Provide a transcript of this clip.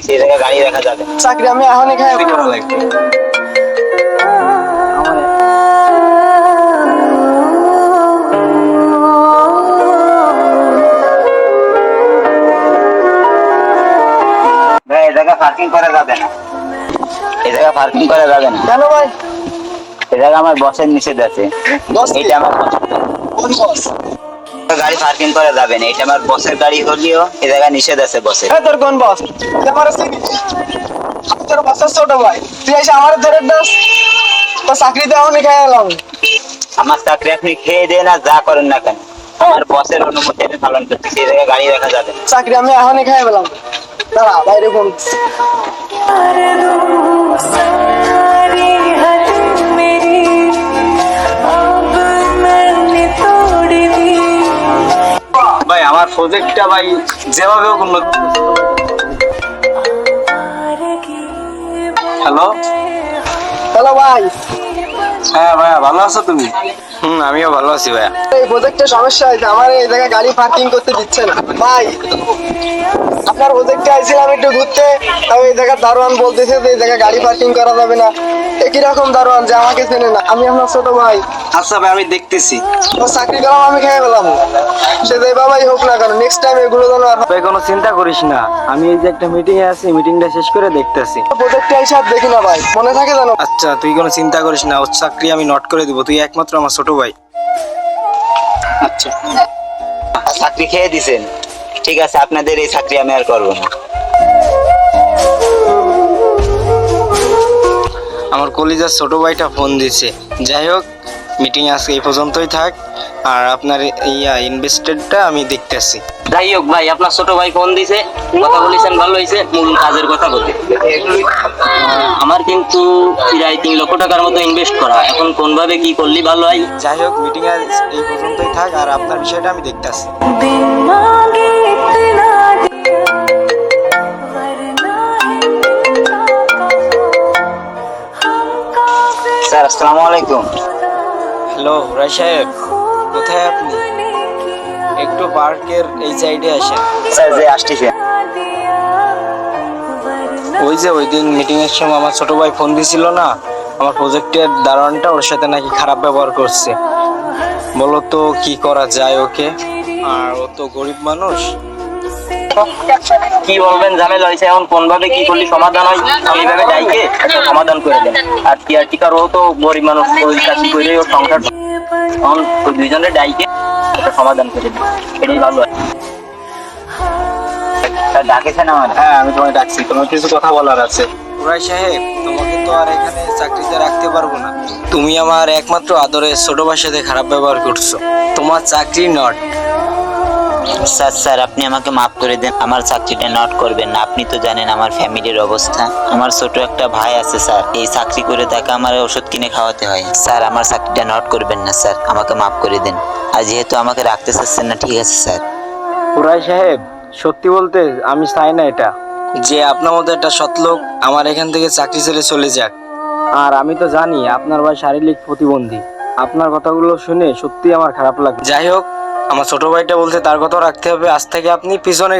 করতেছি, এই জায়গায় গাড়ি রাখা যাবে না। চাকরি আমি এখনই খাই করা লাগবে। ভাই এই জায়গায় পার্কিং করা যাবে না, এই জায়গায় পার্কিং করা যাবে না। কেন ভাই? এই জায়গায় আমার বসের নিষেধ আছে। বস কি? এটা আমার কোন বস? গাড়ি পার্কিং করা যাবে না, এটা আমার বসের গাড়ি হলেও এই জায়গায় নিষেধ আছে বসের। তোর কোন বস? তুই আমার চিনিস? আমি তোর বসের ছোট ভাই, তুই এসে আমার ধরে দাস, তো চাকরিতে এখনই খাই এলাম। আমার চাকরি আপনি খেয়ে দেন আর যা করেন না কেন, আমার বসের অনুমতি আমি পালন করতেছি, এই জায়গায় গাড়ি রাখা যাবে না। চাকরি আমি এখনই খাই পেলাম। দাঁড়া বাইরে ফোন। ভাই আমার প্রজেক্টটা ভাই যেভাবে হোক উন্নত। হ্যালো, হ্যালো ভাই, হ্যাঁ ভাইয়া ভালো আছো তুমি? আমিও ভালো আছি ভাইয়া। এই প্রজেক্টের সমস্যা হয়েছে, আমার এই জায়গায় গাড়ি পার্কিং করতে দিচ্ছে না ভাই। আপনার প্রজেক্টে আইছিলাম একটু ঘুরতে, তাও এই জায়গার দারোয়ান বলতেছে যে এই জায়গায় গাড়ি পার্কিং করা যাবে না। একই রকম দারোয়ান যে আমাকে চেনে না, আমি আপনার ছোট ভাই। আচ্ছা ভাই আমি দেখতেছি। ও চাকরি করলাম, আমি খেয়ে পেলাম। সে যে বাবাই হোক না কেন, নেক্সট টাইম এগুলো যেন আর ভাই কোনো চিন্তা করিস না, আমি এই যে একটা মিটিং এ আছি, মিটিংটা শেষ করে দেখতেছি। প্রজেক্টে আইসা আর দেখি না ভাই, মনে থাকে জানো। আচ্ছা তুই কোনো চিন্তা করিস না, ওর চাকরি আমি নোট করে দিব, তুই একমাত্র আমার ছোট ভাই। আচ্ছা চাকরি খেয়ে দিছেন, ঠিক আছে, আপনাদের এই চাকরি আমি আর করবো না। আমার কলিজার ছোট ভাইটা ফোন দিছে। যাই হোক মিটিং আজকে এই পর্যন্তই থাক, আর আপনার ইনভেস্টেডটা আমি দেখতেছি। যাই হোক ভাই, আপনার ছোট ভাই ফোন দিছে, কথা বলেছেন, ভালো হয়েছে, মূল কাজের কথা বলতে। আমার কিন্তু প্রায় 3 লক্ষ টাকার মতো ইনভেস্ট করা, এখন কোন ভাবে কি করলে ভালো হয়। যাই হোক মিটিং এই পর্যন্তই থাক, আর আপনার বিষয়টা আমি দেখতেছি। স্যার আসসালামু আলাইকুম। হ্যালো রাই সাহেব, কোথায় আপনি? একটু পার্কের এই সাইডে আসেন। স্যার যে আসতেছে। ওই যে ওই দিন মিটিং এর সময় আমার ছোট ভাই ফোন দিছিল না, আমার প্রজেক্টের দারোয়ানটা ওর সাথে নাকি খারাপ ব্যবহার করছে। বলো তো কি করা যায় ওকে? আর ও তো গরিব মানুষ। কি বলবেন, ঝামেলা হয়েছে, এখন কোন ভাবে কি করলে সমাধান হয় এইভাবে ডাইকে সমাধান করে দেন। আর কেয়ারটেকার ও তো গরিব মানুষ, ওই কাজ করে ওর সংসার, এখন ওই দুইজনের ডাইকে একটা সমাধান করে দেন, এটাই ভালো হয়। স্যার ডাকেছেন আমার? হ্যাঁ আমি তোমায় ডাকছি, তোমার কিছু কথা বলার আছে। রাই সাহেব, তোমাকে তো আর এখানে চাকরিতে রাখতে পারবো না, তুমি আমার একমাত্র আদরের ছোট ভাইয়ের সাথে খারাপ ব্যবহার করছো, তোমার চাকরি নট। স্যার আপনি আমাকে মাফ করে দেন, আমার চাকরিটা নট করবেন না। আপনি তো জানেন আমার ফ্যামিলির অবস্থা, আমার ছোট একটা ভাই আছে স্যার, এই চাকরি করে তাকে আমার ওষুধ কিনে খাওয়াতে হয়। স্যার আমার চাকরিটা নট করবেন না স্যার, আমাকে মাফ করে দেন। আর যেহেতু আমাকে রাখতে চাচ্ছেন না, ঠিক আছে স্যার। রাই সাহেব সত্যি বলতে আমি চাই না এটা, যে আপনার মতো একটা সৎ লোক আমার এখান থেকে চাকরি ছেড়ে চলে যাক। আর আমি তো জানি আপনার ভাই শারীরিক প্রতিবন্ধী, আপনার কথাগুলো শুনে সত্যি আমার খারাপ লাগে। যাই হোক আমার ছোট ভাইটা বলতে তার কথা রাখতে হবে, আজ থেকে আপনি পিছনে